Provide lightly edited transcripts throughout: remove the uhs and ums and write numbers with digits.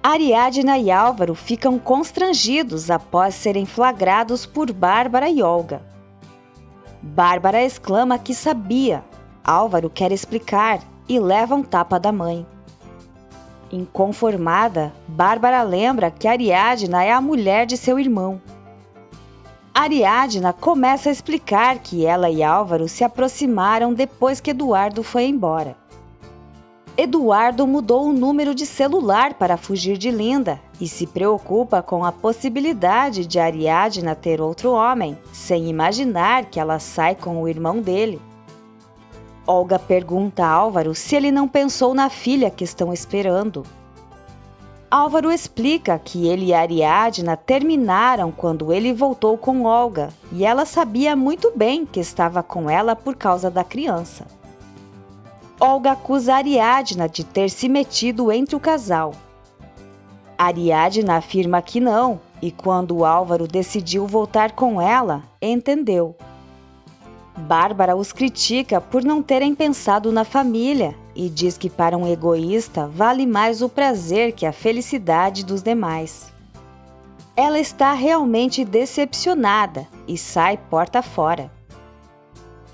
Ariadna e Álvaro ficam constrangidos após serem flagrados por Bárbara e Olga. Bárbara exclama que sabia. Álvaro quer explicar e leva um tapa da mãe. Inconformada, Bárbara lembra que Ariadna é a mulher de seu irmão. Ariadna começa a explicar que ela e Álvaro se aproximaram depois que Eduardo foi embora. Eduardo mudou o número de celular para fugir de Linda e se preocupa com a possibilidade de Ariadna ter outro homem, sem imaginar que ela sai com o irmão dele. Olga pergunta a Álvaro se ele não pensou na filha que estão esperando. Álvaro explica que ele e Ariadna terminaram quando ele voltou com Olga e ela sabia muito bem que estava com ela por causa da criança. Olga acusa Ariadna de ter se metido entre o casal. Ariadna afirma que não, e quando Álvaro decidiu voltar com ela, entendeu. Bárbara os critica por não terem pensado na família e diz que para um egoísta vale mais o prazer que a felicidade dos demais. Ela está realmente decepcionada e sai porta fora.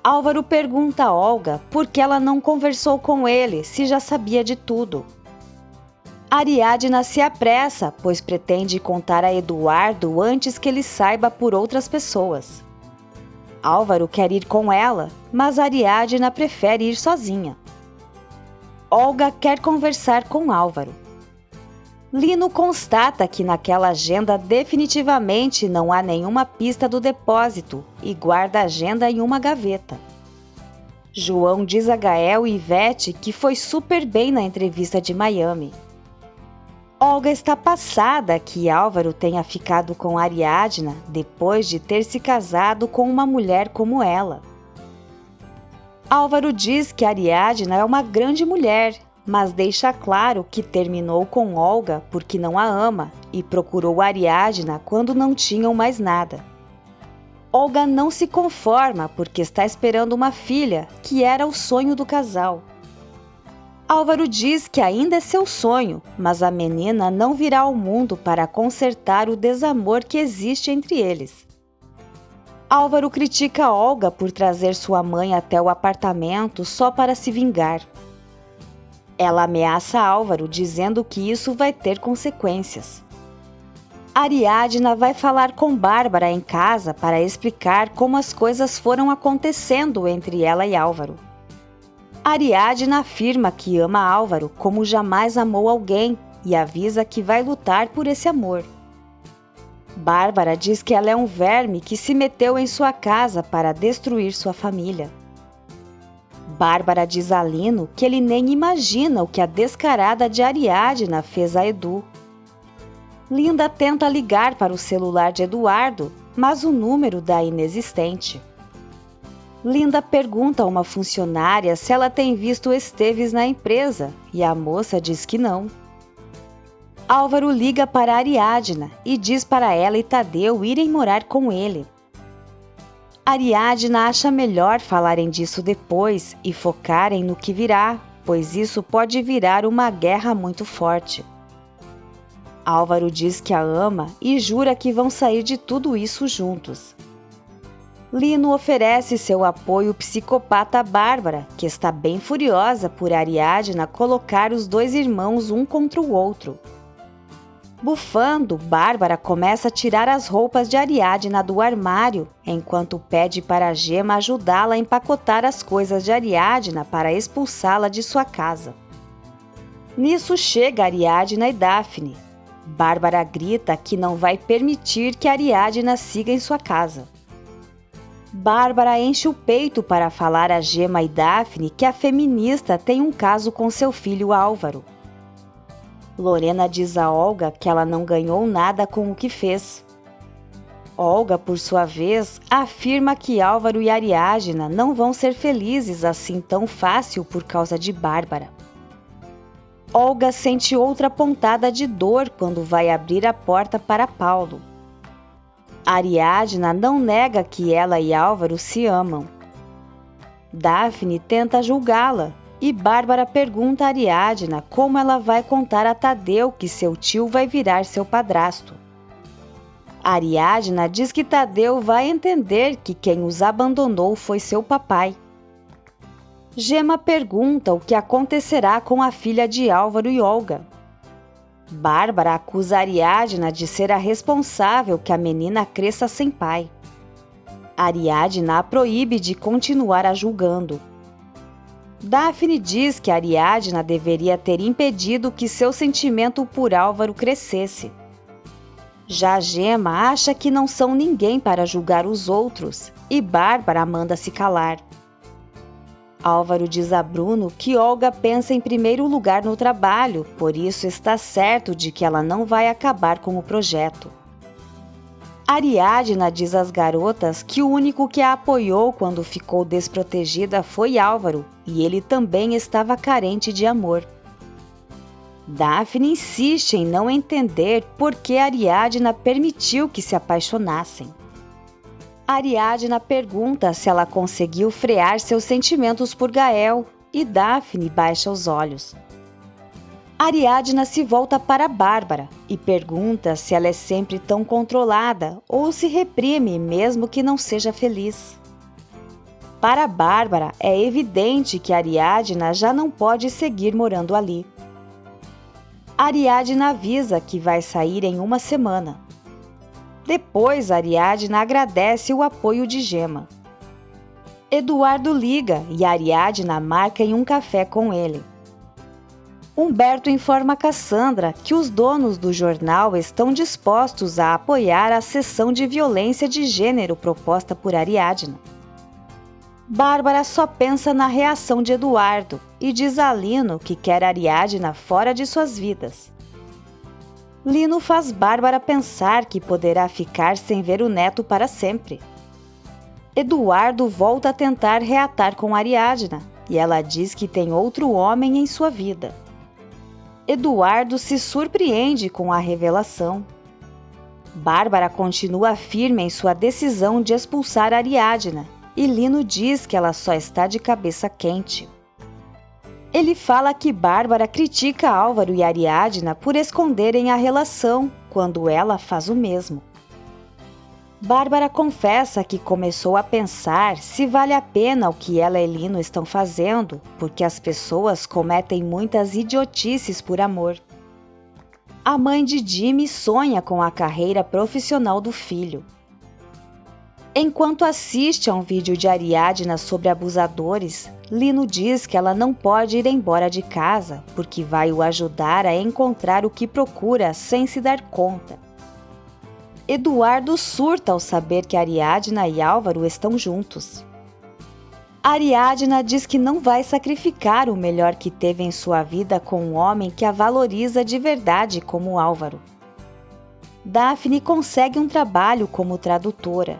Álvaro pergunta a Olga por que ela não conversou com ele se já sabia de tudo. Ariadna se apressa, pois pretende contar a Eduardo antes que ele saiba por outras pessoas. Álvaro quer ir com ela, mas Ariadna prefere ir sozinha. Olga quer conversar com Álvaro. Lino constata que naquela agenda definitivamente não há nenhuma pista do depósito e guarda a agenda em uma gaveta. João diz a Gael e Ivete que foi super bem na entrevista de Miami. Olga está passada que Álvaro tenha ficado com Ariadna depois de ter se casado com uma mulher como ela. Álvaro diz que Ariadna é uma grande mulher, mas deixa claro que terminou com Olga porque não a ama e procurou Ariadna quando não tinham mais nada. Olga não se conforma porque está esperando uma filha, que era o sonho do casal. Álvaro diz que ainda é seu sonho, mas a menina não virá ao mundo para consertar o desamor que existe entre eles. Álvaro critica Olga por trazer sua mãe até o apartamento só para se vingar. Ela ameaça Álvaro dizendo que isso vai ter consequências. Ariadna vai falar com Bárbara em casa para explicar como as coisas foram acontecendo entre ela e Álvaro. Ariadna afirma que ama Álvaro como jamais amou alguém e avisa que vai lutar por esse amor. Bárbara diz que ela é um verme que se meteu em sua casa para destruir sua família. Bárbara diz a Lino que ele nem imagina o que a descarada de Ariadna fez a Edu. Linda tenta ligar para o celular de Eduardo, mas o número dá inexistente. Linda pergunta a uma funcionária se ela tem visto Esteves na empresa e a moça diz que não. Álvaro liga para Ariadna e diz para ela e Tadeu irem morar com ele. Ariadna acha melhor falarem disso depois e focarem no que virá, pois isso pode virar uma guerra muito forte. Álvaro diz que a ama e jura que vão sair de tudo isso juntos. Lino oferece seu apoio psicopata a Bárbara, que está bem furiosa por Ariadna colocar os dois irmãos um contra o outro. Bufando, Bárbara começa a tirar as roupas de Ariadna do armário, enquanto pede para a Gema ajudá-la a empacotar as coisas de Ariadna para expulsá-la de sua casa. Nisso chega Ariadna e Daphne. Bárbara grita que não vai permitir que Ariadna siga em sua casa. Bárbara enche o peito para falar a Gema e Daphne que a feminista tem um caso com seu filho Álvaro. Lorena diz a Olga que ela não ganhou nada com o que fez. Olga, por sua vez, afirma que Álvaro e Ariadna não vão ser felizes assim tão fácil por causa de Bárbara. Olga sente outra pontada de dor quando vai abrir a porta para Paulo. Ariadna não nega que ela e Álvaro se amam. Daphne tenta julgá-la e Bárbara pergunta a Ariadna como ela vai contar a Tadeu que seu tio vai virar seu padrasto. Ariadna diz que Tadeu vai entender que quem os abandonou foi seu papai. Gema pergunta o que acontecerá com a filha de Álvaro e Olga. Bárbara acusa Ariadna de ser a responsável que a menina cresça sem pai. Ariadna a proíbe de continuar a julgando. Daphne diz que Ariadna deveria ter impedido que seu sentimento por Álvaro crescesse. Já Gema acha que não são ninguém para julgar os outros e Bárbara manda se calar. Álvaro diz a Bruno que Olga pensa em primeiro lugar no trabalho, por isso está certo de que ela não vai acabar com o projeto. Ariadna diz às garotas que o único que a apoiou quando ficou desprotegida foi Álvaro e ele também estava carente de amor. Daphne insiste em não entender por que Ariadna permitiu que se apaixonassem. Ariadna pergunta se ela conseguiu frear seus sentimentos por Gael e Daphne baixa os olhos. Ariadna se volta para Bárbara e pergunta se ela é sempre tão controlada ou se reprime mesmo que não seja feliz. Para Bárbara, é evidente que Ariadna já não pode seguir morando ali. Ariadna avisa que vai sair em uma semana. Depois, Ariadna agradece o apoio de Gema. Eduardo liga e Ariadna marca em um café com ele. Humberto informa Cassandra que os donos do jornal estão dispostos a apoiar a sessão de violência de gênero proposta por Ariadna. Bárbara só pensa na reação de Eduardo e diz a Lino que quer Ariadna fora de suas vidas. Lino faz Bárbara pensar que poderá ficar sem ver o neto para sempre. Eduardo volta a tentar reatar com Ariadna e ela diz que tem outro homem em sua vida. Eduardo se surpreende com a revelação. Bárbara continua firme em sua decisão de expulsar Ariadna e Lino diz que ela só está de cabeça quente. Ele fala que Bárbara critica Álvaro e Ariadna por esconderem a relação, quando ela faz o mesmo. Bárbara confessa que começou a pensar se vale a pena o que ela e Lino estão fazendo, porque as pessoas cometem muitas idiotices por amor. A mãe de Jimmy sonha com a carreira profissional do filho. Enquanto assiste a um vídeo de Ariadna sobre abusadores, Lino diz que ela não pode ir embora de casa porque vai o ajudar a encontrar o que procura sem se dar conta. Eduardo surta ao saber que Ariadna e Álvaro estão juntos. Ariadna diz que não vai sacrificar o melhor que teve em sua vida com um homem que a valoriza de verdade como Álvaro. Daphne consegue um trabalho como tradutora.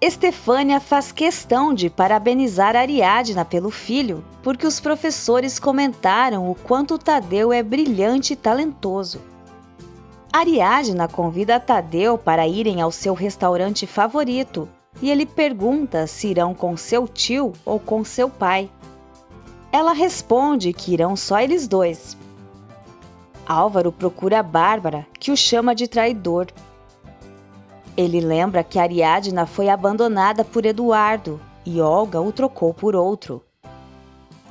Estefânia faz questão de parabenizar Ariadna pelo filho, porque os professores comentaram o quanto Tadeu é brilhante e talentoso. Ariadna convida Tadeu para irem ao seu restaurante favorito e ele pergunta se irão com seu tio ou com seu pai. Ela responde que irão só eles dois. Álvaro procura Bárbara, que o chama de traidor. Ele lembra que Ariadna foi abandonada por Eduardo e Olga o trocou por outro.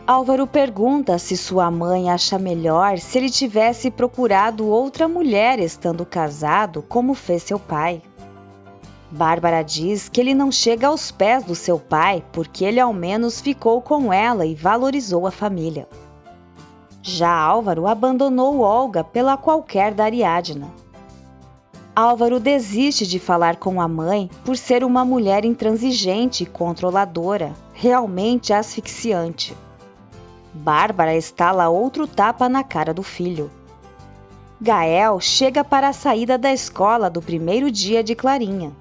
Álvaro pergunta se sua mãe acha melhor se ele tivesse procurado outra mulher estando casado, como fez seu pai. Bárbara diz que ele não chega aos pés do seu pai porque ele ao menos ficou com ela e valorizou a família. Já Álvaro abandonou Olga pela qualquer da Ariadna. Álvaro desiste de falar com a mãe por ser uma mulher intransigente e controladora, realmente asfixiante. Bárbara estala outro tapa na cara do filho. Gael chega para a saída da escola do primeiro dia de Clarinha.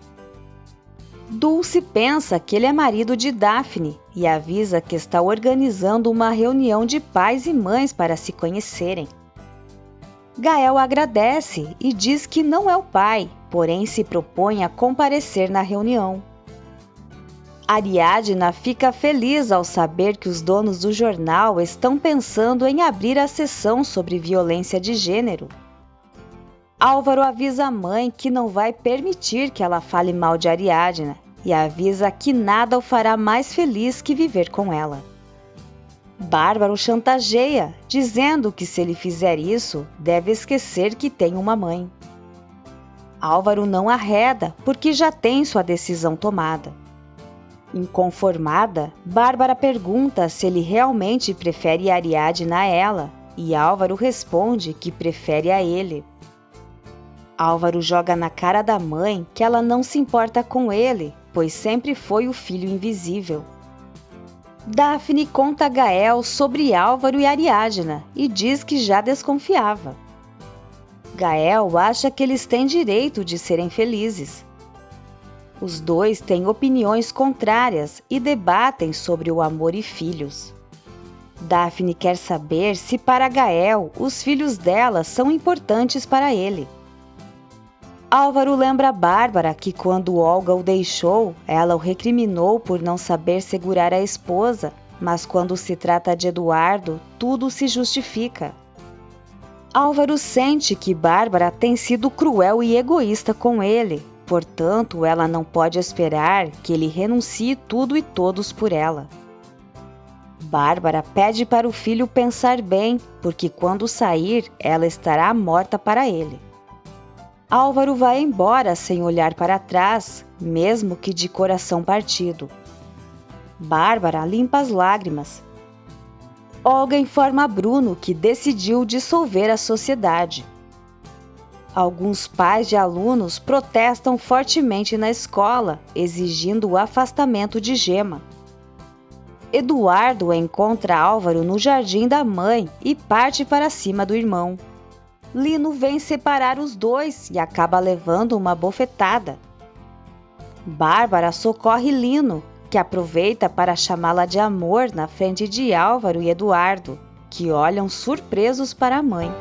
Dulce pensa que ele é marido de Daphne e avisa que está organizando uma reunião de pais e mães para se conhecerem. Gael agradece e diz que não é o pai, porém se propõe a comparecer na reunião. Ariadna fica feliz ao saber que os donos do jornal estão pensando em abrir a seção sobre violência de gênero. Álvaro avisa a mãe que não vai permitir que ela fale mal de Ariadna e avisa que nada o fará mais feliz que viver com ela. Bárbara o chantageia, dizendo que se ele fizer isso, deve esquecer que tem uma mãe. Álvaro não arreda, porque já tem sua decisão tomada. Inconformada, Bárbara pergunta se ele realmente prefere Ariadna a ela, e Álvaro responde que prefere a ele. Álvaro joga na cara da mãe que ela não se importa com ele, pois sempre foi o filho invisível. Daphne conta a Gael sobre Álvaro e Ariadna e diz que já desconfiava. Gael acha que eles têm direito de serem felizes. Os dois têm opiniões contrárias e debatem sobre o amor e filhos. Daphne quer saber se para Gael os filhos dela são importantes para ele. Álvaro lembra Bárbara que quando Olga o deixou, ela o recriminou por não saber segurar a esposa, mas quando se trata de Eduardo, tudo se justifica. Álvaro sente que Bárbara tem sido cruel e egoísta com ele, portanto, ela não pode esperar que ele renuncie tudo e todos por ela. Bárbara pede para o filho pensar bem, porque quando sair, ela estará morta para ele. Álvaro vai embora sem olhar para trás, mesmo que de coração partido. Bárbara limpa as lágrimas. Olga informa a Bruno que decidiu dissolver a sociedade. Alguns pais de alunos protestam fortemente na escola, exigindo o afastamento de Gema. Eduardo encontra Álvaro no jardim da mãe e parte para cima do irmão. Lino vem separar os dois e acaba levando uma bofetada. Bárbara socorre Lino, que aproveita para chamá-la de amor na frente de Álvaro e Eduardo, que olham surpresos para a mãe.